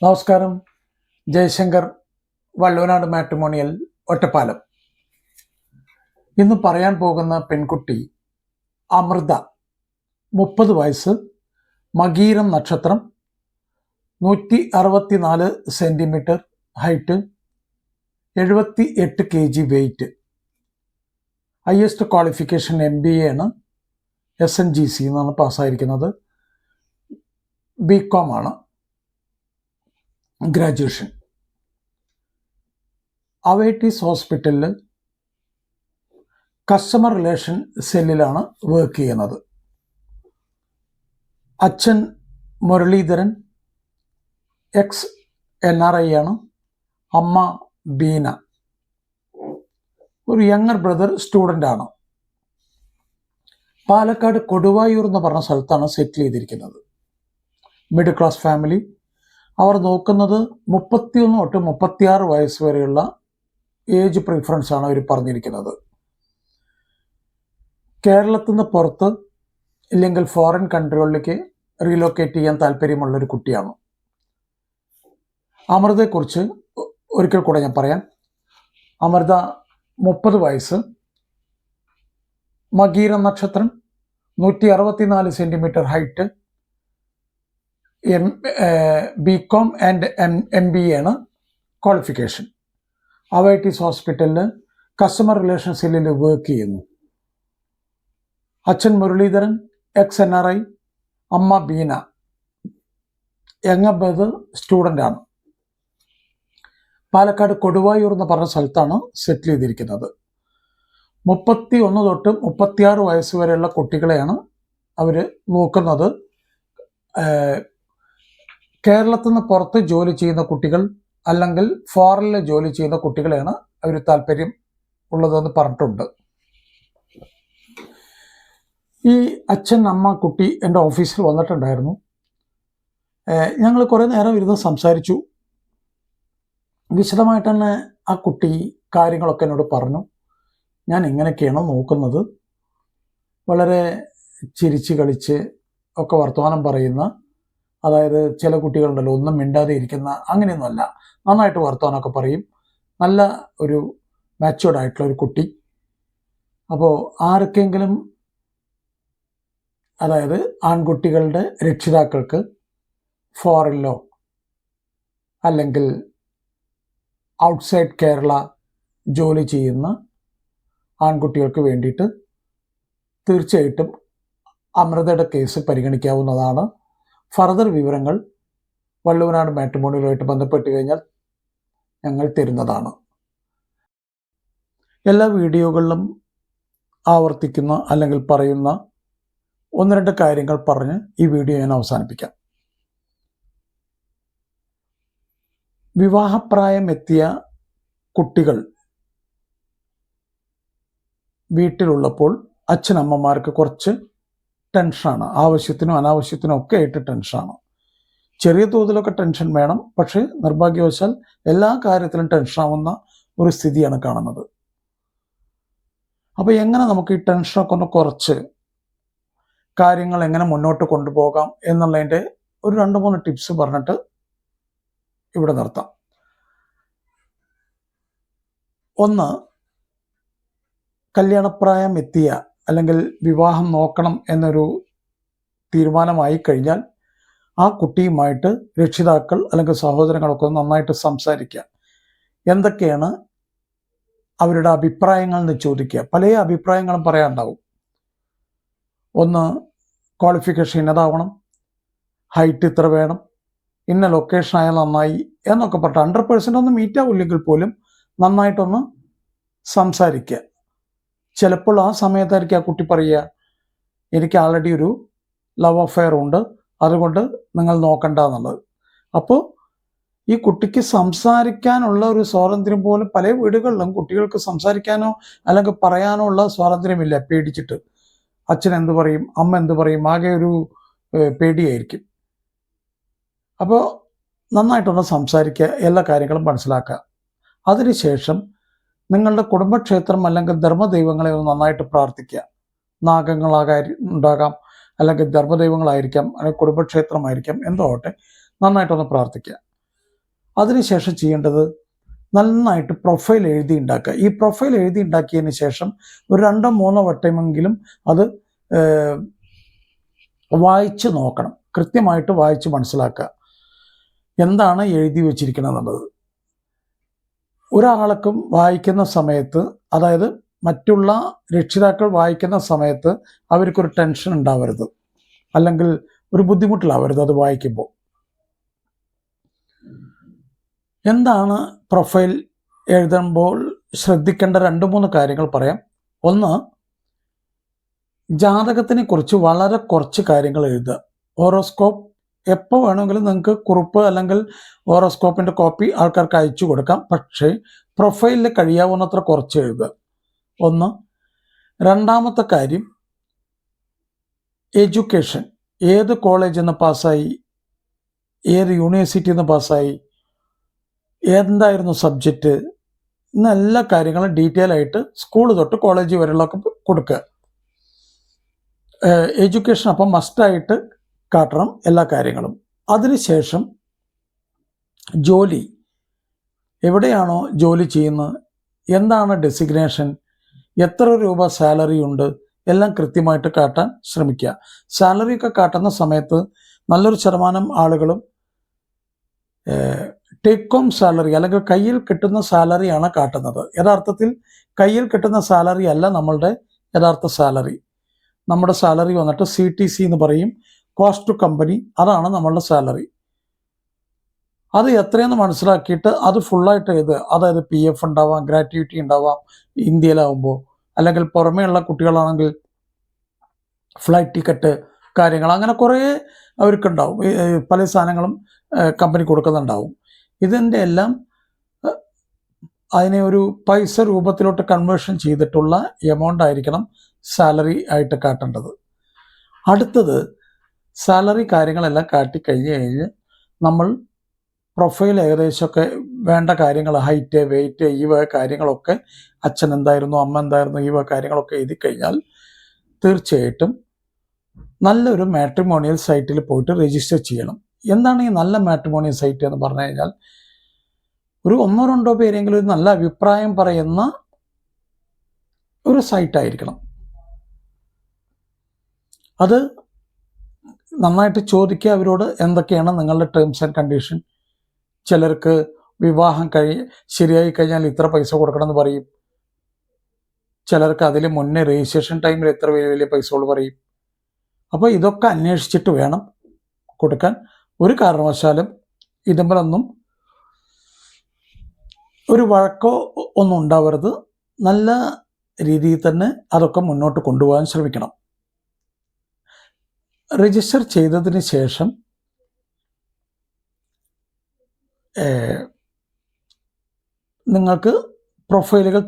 നമസ്കാരം. ജയശങ്കർ, വള്ളുവനാട് മാട്രിമോണിയൽ, ഒറ്റപ്പാലം. ഇന്ന് പറയാൻ പോകുന്ന പെൺകുട്ടി അമൃത, 30 വയസ്സ്, മകീരം നക്ഷത്രം, 164 centimetre height, 78 kg weight. Highest qualification MBA ആണ്. SNGC എന്നാണ് പാസ്സായിരിക്കുന്നത്. BCom ആണ് ഗ്രാജുവേഷൻ. അവൈറ്റീസ് ഹോസ്പിറ്റലിൽ കസ്റ്റമർ റിലേഷൻ സെല്ലിലാണ് വർക്ക് ചെയ്യുന്നത്. അച്ഛൻ മുരളീധരൻ, ex-NRI ആണ്. അമ്മ ബീന, ഒരു യങ്ങർ ബ്രദർ സ്റ്റുഡൻ്റ് ആണ്. പാലക്കാട് കൊടുവായൂർ എന്ന് പറഞ്ഞ സ്ഥലത്താണ് സെറ്റിൽ ചെയ്തിരിക്കുന്നത്. Middle class family. അവർ നോക്കുന്നത് 31 തൊട്ട് 36 വയസ്സ് വരെയുള്ള ഏജ് പ്രിഫറൻസ് ആണ് അവർ പറഞ്ഞിരിക്കുന്നത്. കേരളത്തിൽ നിന്ന് പുറത്ത് ഇല്ലെങ്കിൽ ഫോറിൻ കൺട്രികളിലേക്ക് റീലൊക്കേറ്റ് ചെയ്യാൻ താല്പര്യമുള്ളൊരു കുട്ടിയാണ്. അമൃതയെക്കുറിച്ച് ഒരിക്കൽ കൂടെ ഞാൻ പറയാം. അമൃത 30 വയസ്സ്, മകീരം നക്ഷത്രം, 164 centimetre height, BCom and MBA ആണ് ക്വാളിഫിക്കേഷൻ. അവൈറ്റീസ് ഹോസ്പിറ്റലിൽ കസ്റ്റമർ റിലേഷൻ സെല്ലിൽ വർക്ക് ചെയ്യുന്നു. അച്ഛൻ മുരളീധരൻ, ex-NRI, അമ്മ ബീന, യങ്ങർ ബ്രദർ സ്റ്റുഡൻ്റ് ആണ്. പാലക്കാട് കൊടുവായൂർ എന്ന് പറഞ്ഞ സ്ഥലത്താണ് സെറ്റിൽ ചെയ്തിരിക്കുന്നത്. 31 തൊട്ട് 36 വയസ്സ് വരെയുള്ള കുട്ടികളെയാണ് അവർ നോക്കുന്നത്. കേരളത്തിൽ നിന്ന് പുറത്ത് ജോലി ചെയ്യുന്ന കുട്ടികൾ അല്ലെങ്കിൽ ഫോറിനിൽ ജോലി ചെയ്യുന്ന കുട്ടികളെയാണ് അവർ താല്പര്യം ഉള്ളതെന്ന് പറഞ്ഞിട്ടുണ്ട്. ഈ അച്ഛൻ അമ്മ കുട്ടി എൻ്റെ ഓഫീസിൽ വന്നിട്ടുണ്ടായിരുന്നു. ഞങ്ങൾ കുറേ നേരം ഇരുന്ന് സംസാരിച്ചു. വിശദമായിട്ട് തന്നെ ആ കുട്ടി കാര്യങ്ങളൊക്കെ എന്നോട് പറഞ്ഞു. ഞാൻ ഇങ്ങനെയൊക്കെയാണ് നോക്കുന്നത്. വളരെ ചിരിച്ച് കളിച്ച് ഒക്കെ വർത്തമാനം പറയുന്ന, അതായത് ചില കുട്ടികളുണ്ടല്ലോ ഒന്നും മിണ്ടാതെ ഇരിക്കുന്ന, അങ്ങനെയൊന്നുമല്ല. നന്നായിട്ട് വർത്തമാനമൊക്കെ പറയും. നല്ല ഒരു മാച്യൂർഡ് ആയിട്ടുള്ള ഒരു കുട്ടി. അപ്പോൾ ആർക്കെങ്കിലും, അതായത് ആൺകുട്ടികളുടെ രക്ഷിതാക്കൾക്ക് ഫോറിനിലോ അല്ലെങ്കിൽ ഔട്ട്സൈഡ് കേരള ജോലി ചെയ്യുന്ന ആൺകുട്ടികൾക്ക് വേണ്ടിയിട്ട് തീർച്ചയായിട്ടും അമൃതയുടെ കേസ് പരിഗണിക്കാവുന്നതാണ്. ഫർദർ വിവരങ്ങൾ വള്ളുവനാട് മാട്രിമോണിയലുമായിട്ട് ബന്ധപ്പെട്ട് കഴിഞ്ഞാൽ ഞങ്ങൾ തരുന്നതാണ്. എല്ലാ വീഡിയോകളിലും ആവർത്തിക്കുന്ന അല്ലെങ്കിൽ പറയുന്ന 1-2 കാര്യങ്ങൾ പറഞ്ഞ് ഈ വീഡിയോ ഞാൻ അവസാനിപ്പിക്കാം. വിവാഹപ്രായം എത്തിയ കുട്ടികൾ വീട്ടിലുള്ളപ്പോൾ അച്ഛനമ്മമാർക്ക് കുറച്ച് ടെൻഷനാണ്. ആവശ്യത്തിനും അനാവശ്യത്തിനും ഒക്കെ ആയിട്ട് ടെൻഷനാണ്. ചെറിയ തോതിലൊക്കെ ടെൻഷൻ വേണം, പക്ഷേ നിർഭാഗ്യവശാൽ എല്ലാ കാര്യത്തിലും ടെൻഷനാവുന്ന ഒരു സ്ഥിതിയാണ് കാണുന്നത്. അപ്പോൾ എങ്ങനെ നമുക്ക് ഈ ടെൻഷനൊക്കെ ഒന്ന് കുറച്ച് കാര്യങ്ങൾ എങ്ങനെ മുന്നോട്ട് കൊണ്ടുപോകാം എന്നുള്ളതിൻ്റെ ഒരു 2-3 ടിപ്സ് പറഞ്ഞിട്ട് ഇവിടെ നിർത്താം. ഒന്ന്, കല്യാണപ്രായം എത്തിയ അല്ലെങ്കിൽ വിവാഹം നോക്കണം എന്നൊരു തീരുമാനമായി കഴിഞ്ഞാൽ ആ കുട്ടിയുമായിട്ട് രക്ഷിതാക്കൾ അല്ലെങ്കിൽ സഹോദരങ്ങളൊക്കെ നന്നായിട്ട് സംസാരിക്കുക. എന്തൊക്കെയാണ് അവരുടെ അഭിപ്രായങ്ങൾ എന്ന് ചോദിക്കുക. പല അഭിപ്രായങ്ങളും പറയാനുണ്ടാവും. ഒന്ന്, ക്വാളിഫിക്കേഷൻ ഇന്നതാവണം, ഹൈറ്റ് ഇത്ര വേണം, ഇന്ന ലൊക്കേഷൻ ആയാൽ നന്നായി എന്നൊക്കെ പറഞ്ഞിട്ട് 100% ഒന്നും മീറ്റ് ആവില്ലെങ്കിൽ പോലും നന്നായിട്ടൊന്ന് സംസാരിക്കുക. ചിലപ്പോൾ ആ സമയത്തായിരിക്കും ആ കുട്ടി പറയുക, എനിക്ക് ആൾറെഡി ഒരു ലവ് അഫെയർ ഉണ്ട്, അതുകൊണ്ട് നിങ്ങൾ നോക്കണ്ട എന്നുള്ളത്. അപ്പോൾ ഈ കുട്ടിക്ക് സംസാരിക്കാനുള്ള ഒരു സ്വാതന്ത്ര്യം പോലും പല വീടുകളിലും കുട്ടികൾക്ക് സംസാരിക്കാനോ അല്ലെങ്കിൽ പറയാനോ ഉള്ള സ്വാതന്ത്ര്യമില്ല. പേടിച്ചിട്ട് അച്ഛൻ എന്ത് പറയും, അമ്മ എന്ത് പറയും, ആകെ ഒരു പേടിയായിരിക്കും. അപ്പോൾ നന്നായിട്ടൊന്ന് സംസാരിക്കുക, എല്ലാ കാര്യങ്ങളും മനസ്സിലാക്കുക. അതിനുശേഷം നിങ്ങളുടെ കുടുംബക്ഷേത്രം അല്ലെങ്കിൽ ധർമ്മദൈവങ്ങളെ ഒന്ന് നന്നായിട്ട് പ്രാർത്ഥിക്കുക. ഉണ്ടാകാം, അല്ലെങ്കിൽ ധർമ്മദൈവങ്ങളായിരിക്കാം, അല്ലെങ്കിൽ കുടുംബക്ഷേത്രമായിരിക്കാം, എന്തോ ആവട്ടെ, നന്നായിട്ടൊന്ന് പ്രാർത്ഥിക്കുക. അതിനുശേഷം ചെയ്യേണ്ടത് നന്നായിട്ട് പ്രൊഫൈൽ എഴുതി ഉണ്ടാക്കുക. ഈ പ്രൊഫൈൽ എഴുതി ഉണ്ടാക്കിയതിന് ശേഷം ഒരു 2-3 വട്ടമെങ്കിലും അത് വായിച്ച് നോക്കണം. കൃത്യമായിട്ട് വായിച്ച് മനസ്സിലാക്കുക എന്താണ് എഴുതി വച്ചിരിക്കുന്നത് എന്നുള്ളത്. ഒരാൾക്കും വായിക്കുന്ന സമയത്ത്, അതായത് മറ്റുള്ള രക്ഷിതാക്കൾ വായിക്കുന്ന സമയത്ത് അവർക്കൊരു ടെൻഷൻ ഉണ്ടാവരുത്, അല്ലെങ്കിൽ ഒരു ബുദ്ധിമുട്ടിലാവരുത് അത് വായിക്കുമ്പോൾ. എന്താണ് പ്രൊഫൈൽ എഴുതുമ്പോൾ ശ്രദ്ധിക്കേണ്ട 2-3 കാര്യങ്ങൾ പറയാം. ഒന്ന്, ജാതകത്തിനെ കുറിച്ച് വളരെ കുറച്ച് കാര്യങ്ങൾ എഴുതുക. ഹോറോസ്കോപ്പ് എപ്പോൾ വേണമെങ്കിലും നിങ്ങൾക്ക് കുറിപ്പ് അല്ലെങ്കിൽ ഹോറോസ്കോപ്പിൻ്റെ കോപ്പി ആൾക്കാർക്ക് അയച്ചു കൊടുക്കാം. പക്ഷേ പ്രൊഫൈലിൽ കഴിയാവുന്നത്ര കുറച്ച് എഴുതുക. ഒന്ന്. രണ്ടാമത്തെ കാര്യം, എഡ്യൂക്കേഷൻ. ഏത് കോളേജിൽ നിന്ന് പാസ്സായി, ഏത് യൂണിവേഴ്സിറ്റിയിൽ നിന്ന് പാസ്സായി, എന്തായിരുന്നു സബ്ജക്റ്റ്, ഇന്ന് എല്ലാ കാര്യങ്ങളും ഡീറ്റെയിൽ ആയിട്ട് സ്കൂൾ തൊട്ട് കോളേജ് വരെയുള്ളതൊക്കെ കൊടുക്കുക. എഡ്യൂക്കേഷൻ അപ്പം മസ്റ്റായിട്ട് കാട്ടണം എല്ലാ കാര്യങ്ങളും. അതിനുശേഷം ജോലി, എവിടെയാണോ ജോലി ചെയ്യുന്നത്, എന്താണ് ഡെസിഗ്നേഷൻ, എത്ര രൂപ സാലറി ഉണ്ട്, എല്ലാം കൃത്യമായിട്ട് കാട്ടാൻ ശ്രമിക്കുക. സാലറി ഒക്കെ കാട്ടുന്ന സമയത്ത് നല്ലൊരു ശതമാനം ആളുകളും ടേക്ക് ഹോം സാലറി അല്ലെങ്കിൽ കയ്യിൽ കിട്ടുന്ന സാലറിയാണ് കാട്ടുന്നത്. യഥാർത്ഥത്തിൽ കയ്യിൽ കിട്ടുന്ന സാലറി അല്ല നമ്മളുടെ യഥാർത്ഥ സാലറി. നമ്മുടെ സാലറി വന്നിട്ട് CTC എന്ന് പറയും, കോസ്റ്റ് ടു കമ്പനി. അതാണ് നമ്മളുടെ സാലറി. അത് എത്രയെന്ന് മനസ്സിലാക്കിയിട്ട് അത് ഫുള്ളായിട്ട് എഴുതുക. അതായത് PF ഉണ്ടാവാം, ഗ്രാറ്റുവിറ്റി ഉണ്ടാവാം ഇന്ത്യയിലാവുമ്പോൾ, അല്ലെങ്കിൽ പുറമേയുള്ള കുട്ടികളാണെങ്കിൽ ഫ്ലൈറ്റ് ടിക്കറ്റ് കാര്യങ്ങൾ, അങ്ങനെ കുറേ അവർക്കുണ്ടാവും. പല സാധനങ്ങളും കമ്പനി കൊടുക്കുന്നുണ്ടാവും. ഇതിൻ്റെ എല്ലാം അതിനെ ഒരു പൈസ രൂപത്തിലോട്ട് കൺവേർഷൻ ചെയ്തിട്ടുള്ള എമൗണ്ട് ആയിരിക്കണം സാലറി ആയിട്ട് കാട്ടേണ്ടത്. അടുത്തത്, സാലറി കാര്യങ്ങളെല്ലാം കാട്ടിക്കഴിഞ്ഞ് നമ്മൾ പ്രൊഫൈൽ ഏകദേശമൊക്കെ വേണ്ട കാര്യങ്ങൾ, ഹൈറ്റ്, വെയിറ്റ്, ഈ വക കാര്യങ്ങളൊക്കെ, അച്ഛൻ എന്തായിരുന്നു, അമ്മ എന്തായിരുന്നു, ഈ വക കാര്യങ്ങളൊക്കെ എഴുതി കഴിഞ്ഞാൽ തീർച്ചയായിട്ടും നല്ലൊരു മാട്രിമോണിയൽ സൈറ്റിൽ പോയിട്ട് രജിസ്റ്റർ ചെയ്യണം. എന്താണ് ഈ നല്ല മാട്രിമോണിയൽ സൈറ്റ് എന്ന് പറഞ്ഞു കഴിഞ്ഞാൽ, ഒരു 1-2 പേരെങ്കിലും ഒരു നല്ല അഭിപ്രായം പറയുന്ന ഒരു സൈറ്റായിരിക്കണം. അത് നന്നായിട്ട് ചോദിക്കുക അവരോട്, എന്തൊക്കെയാണ് നിങ്ങളുടെ ടേംസ് ആൻഡ് കണ്ടീഷൻ. ചിലർക്ക് വിവാഹം ശരിയായി കഴിഞ്ഞാൽ ഇത്ര പൈസ കൊടുക്കണമെന്ന് പറയും. ചിലർക്ക് അതിൽ മുന്നേ രജിസ്ട്രേഷൻ ടൈമിൽ എത്ര വലിയ പൈസകൾ പറയും. അപ്പോൾ ഇതൊക്കെ അന്വേഷിച്ചിട്ട് വേണം കൊടുക്കാൻ. ഒരു കാരണവശാലും ഇതുമ്പോഴൊന്നും ഒരു വഴക്കോ ഒന്നും ഉണ്ടാവരുത്. നല്ല രീതിയിൽ തന്നെ അതൊക്കെ മുന്നോട്ട് കൊണ്ടുപോകാൻ ശ്രമിക്കണം. രജിസ്റ്റർ ചെയ്തതിന് ശേഷം നിങ്ങൾക്ക് പ്രൊഫൈലുകൾ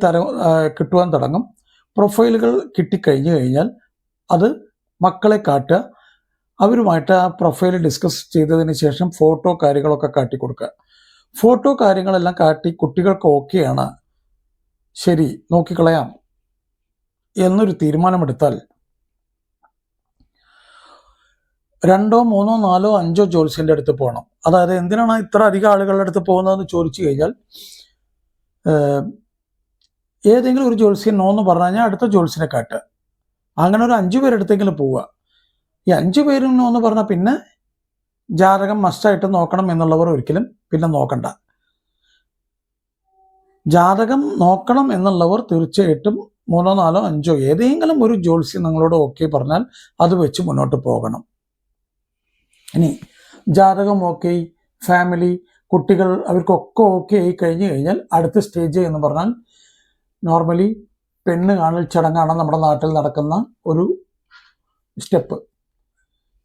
കിട്ടുവാൻ തുടങ്ങും. പ്രൊഫൈലുകൾ കിട്ടിക്കഴിഞ്ഞു കഴിഞ്ഞാൽ അത് മക്കളെ കാട്ടുക. അവരുമായിട്ട് ആ പ്രൊഫൈൽ ഡിസ്കസ് ചെയ്തതിന് ശേഷം ഫോട്ടോ കാര്യങ്ങളൊക്കെ കാട്ടിക്കൊടുക്കുക. ഫോട്ടോ കാര്യങ്ങളെല്ലാം കാട്ടി കുട്ടികൾക്ക് ഓക്കെയാണ്, ശരി നോക്കിക്കളയാം എന്നൊരു തീരുമാനമെടുത്താൽ 2, 3, 4, 5 ജോത്സ്യൻ്റെ അടുത്ത് പോകണം. അതായത് എന്തിനാണ് ഇത്ര അധികം ആളുകളുടെ അടുത്ത് പോകുന്നതെന്ന് ചോദിച്ചു കഴിഞ്ഞാൽ, ഏതെങ്കിലും ഒരു ജോത്സ്യൻ നോ എന്ന് പറഞ്ഞു കഴിഞ്ഞാൽ അടുത്ത ജോത്സ്യനെ കാട്ടുക. അങ്ങനെ ഒരു 5 പേരെടുത്തെങ്കിലും പോവുക. ഈ 5 പേരും നോ എന്ന് പറഞ്ഞാൽ പിന്നെ ജാതകം മസ്റ്റായിട്ട് നോക്കണം എന്നുള്ളവർ ഒരിക്കലും പിന്നെ നോക്കണ്ട. ജാതകം നോക്കണം എന്നുള്ളവർ തീർച്ചയായിട്ടും 3, 4, 5 ഏതെങ്കിലും ഒരു ജോത്സ്യം നിങ്ങളോട് ഓക്കെ പറഞ്ഞാൽ അത് വെച്ച് മുന്നോട്ട് പോകണം. ഇനി ജാതകം ഓക്കെ, ഫാമിലി, കുട്ടികൾ, അവർക്കൊക്കെ ഓക്കെ ആയി കഴിഞ്ഞു കഴിഞ്ഞാൽ അടുത്ത സ്റ്റേജ് എന്ന് പറഞ്ഞാൽ നോർമലി പെണ്ണ് കാണൽ ചടങ്ങാണ് നമ്മുടെ നാട്ടിൽ നടക്കുന്ന ഒരു സ്റ്റെപ്പ്.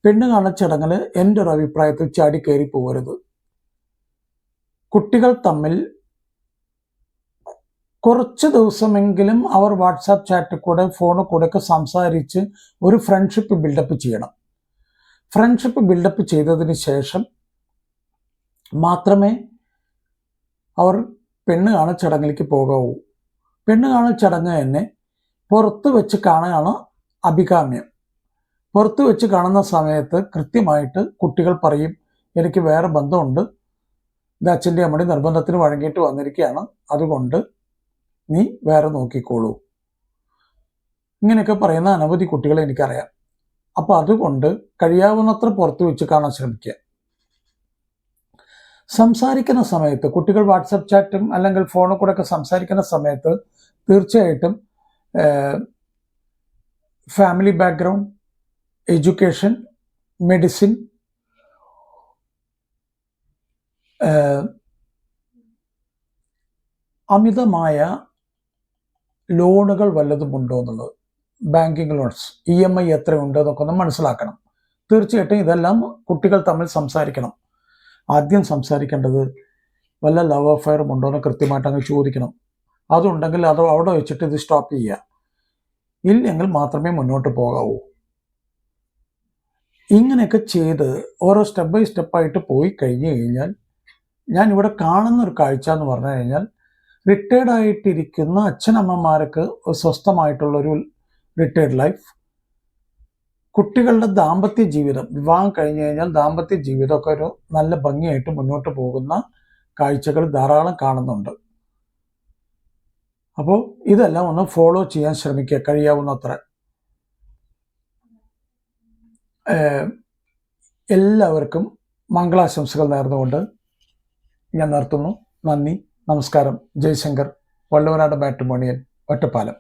പെണ്ണ് കാണൽ ചടങ്ങിൽ എൻ്റെ ഒരു അഭിപ്രായത്തിൽ ചാടി കയറി പോകരുത്. കുട്ടികൾ തമ്മിൽ കുറച്ച് ദിവസമെങ്കിലും അവർ വാട്സാപ്പ് ചാറ്റിൽ കൂടെ, ഫോണിൽ കൂടെയൊക്കെ സംസാരിച്ച് ഒരു ഫ്രണ്ട്ഷിപ്പ് ബിൽഡപ്പ് ചെയ്യണം. ഫ്രണ്ട്ഷിപ്പ് ബിൽഡപ്പ് ചെയ്തതിന് ശേഷം മാത്രമേ അവർ പെണ്ണ് കാണൽ ചടങ്ങിലേക്ക് പോകാവൂ. പെണ്ണ് കാണൽ ചടങ്ങ് തന്നെ പുറത്ത് വെച്ച് കാണുകയാണ് അഭികാമ്യം. പുറത്ത് വെച്ച് കാണുന്ന സമയത്ത് കൃത്യമായിട്ട് കുട്ടികൾ പറയും, എനിക്ക് വേറെ ബന്ധമുണ്ട്, ഇത് അച്ഛൻ്റെ അമ്മയുടെ നിർബന്ധത്തിന് വഴങ്ങിയിട്ട് വന്നിരിക്കുകയാണ്, അതുകൊണ്ട് നീ വേറെ നോക്കിക്കോളൂ. ഇങ്ങനെയൊക്കെ പറയുന്ന അനവധി കുട്ടികളെ എനിക്കറിയാം. അപ്പോൾ അതുകൊണ്ട് കഴിയാവുന്നത്ര പുറത്തു വെച്ച് കാണാൻ ശ്രമിക്കുക. സംസാരിക്കുന്ന സമയത്ത് കുട്ടികൾ വാട്സപ്പ് ചാറ്റും അല്ലെങ്കിൽ ഫോണിൽ കൂടെ ഒക്കെ സംസാരിക്കുന്ന സമയത്ത് തീർച്ചയായിട്ടും ഫാമിലി ബാക്ക്ഗ്രൗണ്ട്, എഡ്യൂക്കേഷൻ, മെഡിസിൻ, അമിതമായ ലോണുകൾ വല്ലതും ഉണ്ടോ എന്നുള്ളത്, ബാങ്കിങ് ലോൺസ്, EMI എത്രയുണ്ട് എന്നൊക്കെ ഒന്ന് മനസ്സിലാക്കണം. തീർച്ചയായിട്ടും ഇതെല്ലാം കുട്ടികൾ തമ്മിൽ സംസാരിക്കണം. ആദ്യം സംസാരിക്കേണ്ടത് വല്ല ലവ് അഫെയറും ഉണ്ടോ എന്ന് കൃത്യമായിട്ട് അങ്ങ് ചോദിക്കണം. അതുണ്ടെങ്കിൽ അത് അവിടെ വെച്ചിട്ട് ഇത് സ്റ്റോപ്പ് ചെയ്യുക. ഇല്ലെങ്കിൽ മാത്രമേ മുന്നോട്ട് പോകാവൂ. ഇങ്ങനെയൊക്കെ ചെയ്ത് ഓരോ സ്റ്റെപ്പ് ബൈ സ്റ്റെപ്പായിട്ട് പോയി കഴിഞ്ഞു കഴിഞ്ഞാൽ, ഞാനിവിടെ കാണുന്ന ഒരു കാഴ്ച എന്ന് പറഞ്ഞു കഴിഞ്ഞാൽ, റിട്ടയർഡ് ആയിട്ടിരിക്കുന്ന അച്ഛനമ്മമാർക്ക് സ്വസ്ഥമായിട്ടുള്ളൊരു റിട്ടയർഡ് ലൈഫ്, കുട്ടികളുടെ ദാമ്പത്യ ജീവിതം, വിവാഹം കഴിഞ്ഞു കഴിഞ്ഞാൽ ദാമ്പത്യ ജീവിതമൊക്കെ ഒരു നല്ല ഭംഗിയായിട്ട് മുന്നോട്ട് പോകുന്ന കാഴ്ചകൾ ധാരാളം കാണുന്നുണ്ട്. അപ്പോൾ ഇതെല്ലാം ഒന്ന് ഫോളോ ചെയ്യാൻ ശ്രമിക്കുക കഴിയാവുന്നത്ര. എല്ലാവർക്കും മംഗളാശംസകൾ നേർന്നുകൊണ്ട് ഞാൻ നിർത്തുന്നു. നന്ദി, നമസ്കാരം. ജയശങ്കർ, വള്ളുവനാട് മാട്രിമോണിയൽ, ഒറ്റപ്പാലം.